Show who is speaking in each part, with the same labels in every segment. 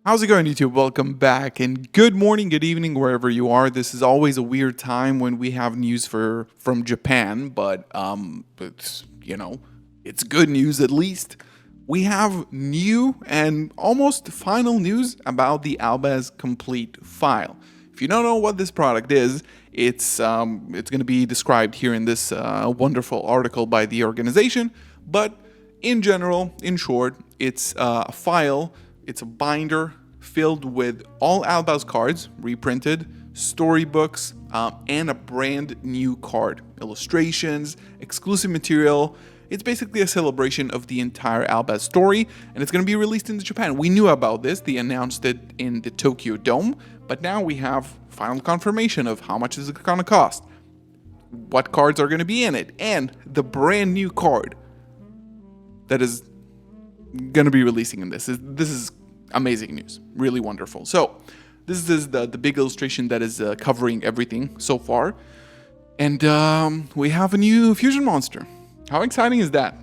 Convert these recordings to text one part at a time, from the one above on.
Speaker 1: How's it going, YouTube? Welcome back, and good morning, good evening, wherever you are. This is always a weird time when we have news from Japan, but it's good news at least. We have new and almost final news about the Albaz Complete file. If you don't know what this product is, it's going to be described here in this wonderful article by the organization. But in general, in short, it's a file. It's a binder filled with all Albaz cards, reprinted, storybooks, and a brand new card. Illustrations, exclusive material. It's basically a celebration of the entire Albaz story, and it's going to be released in Japan. We knew about this. They announced it in the Tokyo Dome, but now we have final confirmation of how much is it going to cost, what cards are going to be in it, and the brand new card that is going to be releasing in this. This is amazing news. Really wonderful. So this is the big illustration that is covering everything so far. And we have a new fusion monster. How exciting is that?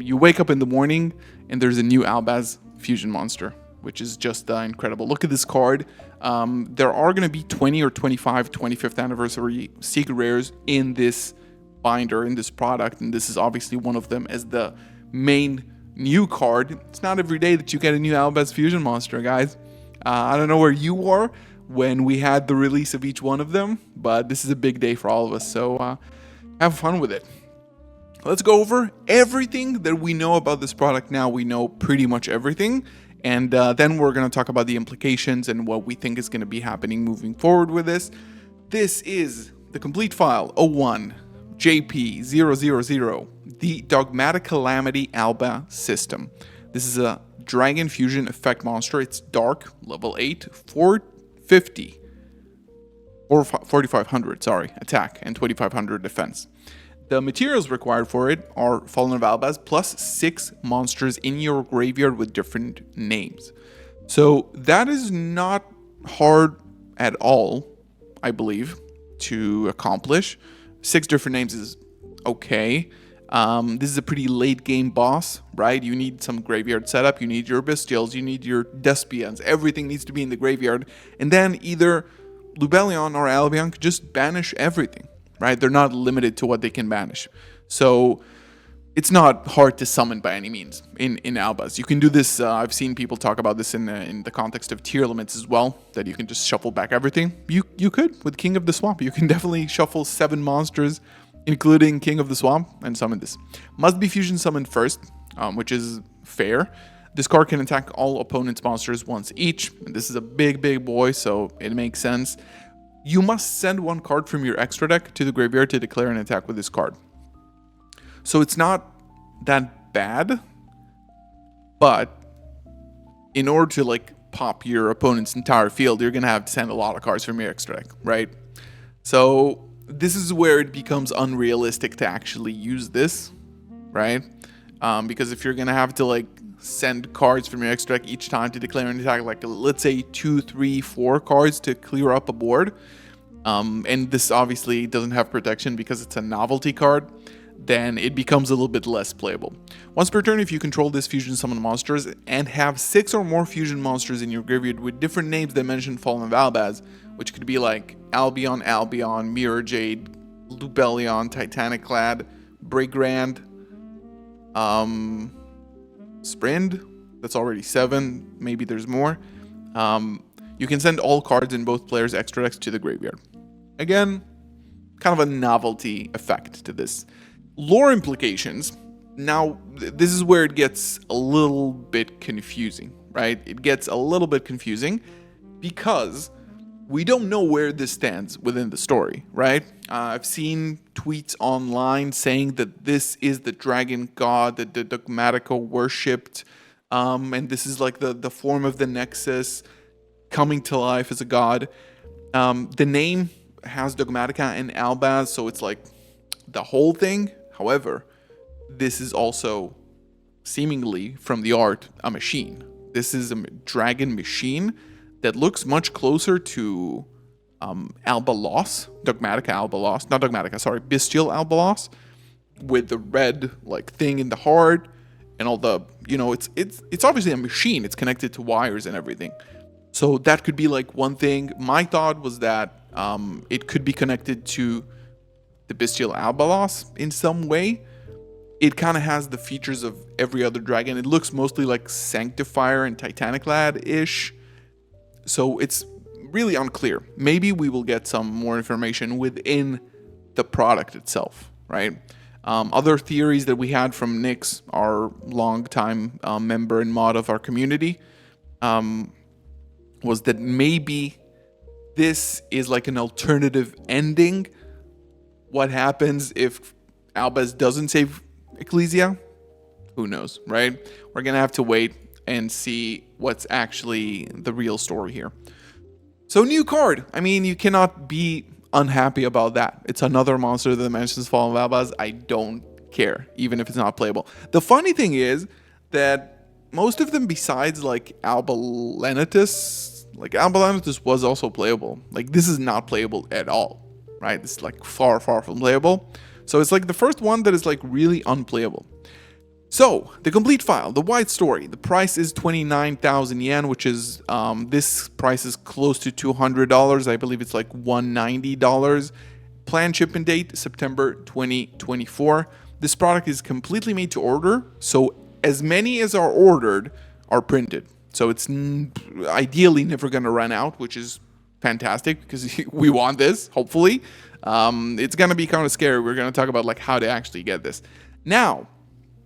Speaker 1: You wake up in the morning and there's a new Albaz fusion monster, which is just incredible. Look at this card. There are going to be 20 or 25th anniversary secret rares in this binder, in this product. And this is obviously one of them as the main new card. It's not every day that you get a new Albaz fusion monster, guys. I don't know where you are when we had the release of each one of them, but this is a big day for all of us, so have fun with it. Let's go over everything that we know about this product now. We know pretty much everything, and then we're going to talk about the implications and what we think is going to be happening moving forward with this. This is the complete file 01 JP000, the Dogmatic Calamity Alba system. This is a Dragon Fusion effect monster. It's dark, level 8, 450, or 4500, sorry, attack, and 2500 defense. The materials required for it are Fallen of Albaz plus 6 monsters in your graveyard with different names. So that is not hard at all, I believe, to accomplish. 6 different names is okay. This is a pretty late game boss, right? You need some graveyard setup, you need your Bestials, you need your Despians, everything needs to be in the graveyard. And then either Lubellion or Albion could just banish everything, right? They're not limited to what they can banish. So it's not hard to summon by any means in Albaz. You can do this, I've seen people talk about this in the context of tier limits as well, that you can just shuffle back everything. You could, with King of the Swamp, you can definitely shuffle 7 monsters, including King of the Swamp, and summon this. Must be fusion summoned first, which is fair. This card can attack all opponent's monsters once each, and this is a big boy, so it makes sense. You must send 1 card from your extra deck to the graveyard to declare an attack with this card. So it's not that bad, but in order to pop your opponent's entire field, you're gonna have to send a lot of cards from your extra deck, right? So this is where it becomes unrealistic to actually use this, right? Because if you're gonna have to send cards from your extra deck each time to declare an attack, let's say 2, 3, 4 cards to clear up a board, and this obviously doesn't have protection because it's a novelty card, then it becomes a little bit less playable. Once per turn, if you control this fusion summon monsters and have 6 or more fusion monsters in your graveyard with different names that mention Fallen of Albaz, which could be like Albion, Mirror Jade, Lubellion, Titanic Clad, Brigrand, Sprind, that's already 7, maybe there's more. You can send all cards in both players' extra decks to the graveyard. Again, kind of a novelty effect to this. Lore implications. Now, this is where it gets a little bit confusing, right? It gets a little bit confusing because we don't know where this stands within the story, right? I've seen tweets online saying that this is the dragon god that the Dogmatica worshipped, and this is like the form of the Nexus coming to life as a god. The name has Dogmatica and Albaz, so it's like the whole thing. However, this is also seemingly from the art a machine. This is a dragon machine that looks much closer to Albalos, Dogmatica Albalos, not Dogmatica, sorry, Bestial Albalos, with the red thing in the heart and all the it's obviously a machine. It's connected to wires and everything. So that could be like one thing. My thought was that it could be connected to the bestial Albaz in some way. It kind of has the features of every other dragon. It looks mostly like Sanctifier and Titanic Lad-ish. So it's really unclear. Maybe we will get some more information within the product itself, right? Other theories that we had from Nix, our longtime member and mod of our community, was that maybe this is like an alternative ending. What happens if Albaz doesn't save Ecclesia? Who knows, right? We're gonna have to wait and see what's actually the real story here. So new card. I mean, you cannot be unhappy about that. It's another monster of the Dimensions Fallen Albaz. I don't care, even if it's not playable. The funny thing is that most of them, besides like Albalenitus, was also playable. Like, this is not playable at all, right? This is like far, far from playable. So it's like the first one that is like really unplayable. So the complete file, the wide story, the price is 29,000 yen, which is, this price is close to $200. I believe it's like $190. Planned shipment date, September 2024. This product is completely made to order. So as many as are ordered are printed. So it's ideally never going to run out, which is fantastic because we want this, hopefully. It's going to be kind of scary. We're going to talk about like how to actually get this. Now,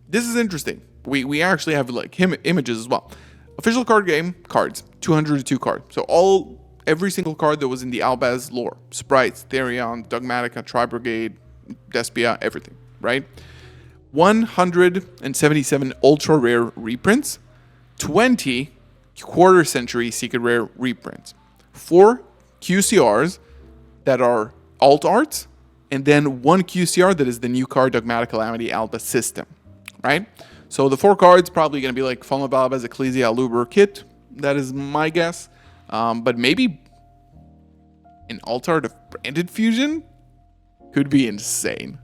Speaker 1: this is interesting. We actually have like images as well. Official card game, cards, 202 cards. So every single card that was in the Albaz lore. Sprites, Therion, Dogmatica, Tri-Brigade, Despia, everything, right? 177 ultra rare reprints, 20 quarter century secret rare reprints, 4 QCRs that are alt arts, and then 1 QCR that is the new card Dogmatic Calamity Albaz system, right? So the 4 cards probably going to be like Fallen of Albaz, Ecclesia, Aluber, Kit. That is my guess. But maybe an alt art of branded fusion could be insane.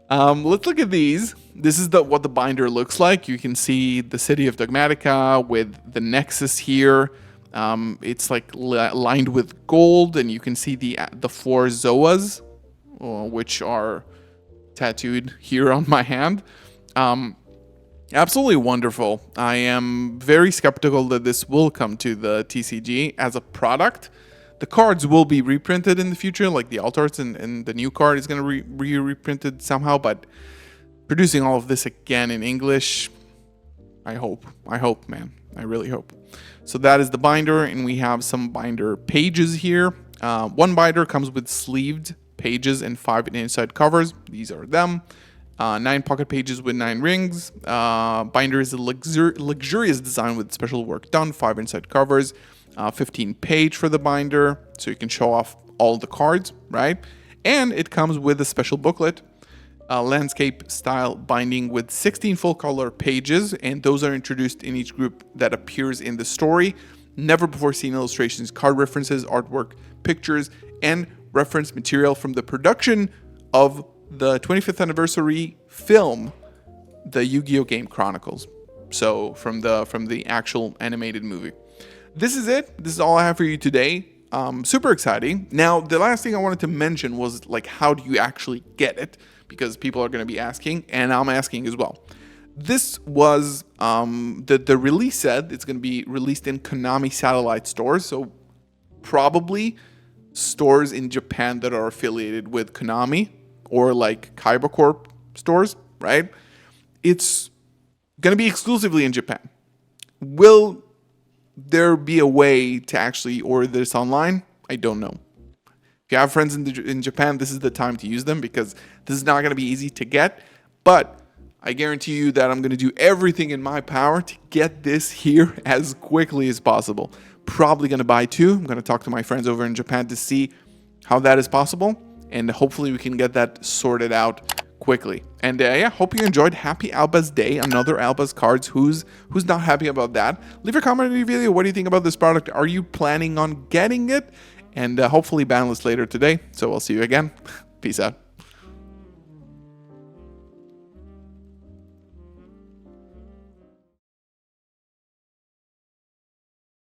Speaker 1: Let's look at these. This is what the binder looks like. You can see the city of Dogmatica with the Nexus here. It's like lined with gold, and you can see the 4 Zoas, which are tattooed here on my hand. Absolutely wonderful. I am very skeptical that this will come to the TCG as a product. The cards will be reprinted in the future, like the alt arts, and the new card is going to be reprinted somehow, but producing all of this again in English, I hope, man. I really hope. So that is the binder, and we have some binder pages here. One binder comes with sleeved pages and 5 inside covers. These are them. 9 pocket pages with 9 rings. Binder is a luxurious design with special work done. 5 inside covers. 15 page for the binder, so you can show off all the cards, right? And it comes with a special booklet, landscape style binding with 16 full color pages, and those are introduced in each group that appears in the story. Never before seen illustrations, card references, artwork, pictures, and reference material from the production of the 25th anniversary film, the Yu-Gi-Oh! Game Chronicles. So from the actual animated movie. This is it. This is all I have for you today. Super exciting. Now, the last thing I wanted to mention was like, how do you actually get it? Because people are going to be asking, and I'm asking as well. This was the release said it's going to be released in Konami satellite stores. So probably stores in Japan that are affiliated with Konami or like Kaiba Corp stores, right? It's going to be exclusively in Japan. Will there be a way to actually order this online? I don't know. If you have friends in Japan, this is the time to use them, because this is not going to be easy to get. But I guarantee you that I'm going to do everything in my power to get this here as quickly as possible. Probably going to buy 2. I'm going to talk to my friends over in Japan to see how that is possible, and hopefully we can get that sorted out quickly. And yeah, hope you enjoyed. Happy Albaz Day. Another Albaz cards. Who's not happy about that? Leave a comment in the video. What do you think about this product? Are you planning on getting it? And hopefully banless later today. So I'll see you again. Peace out.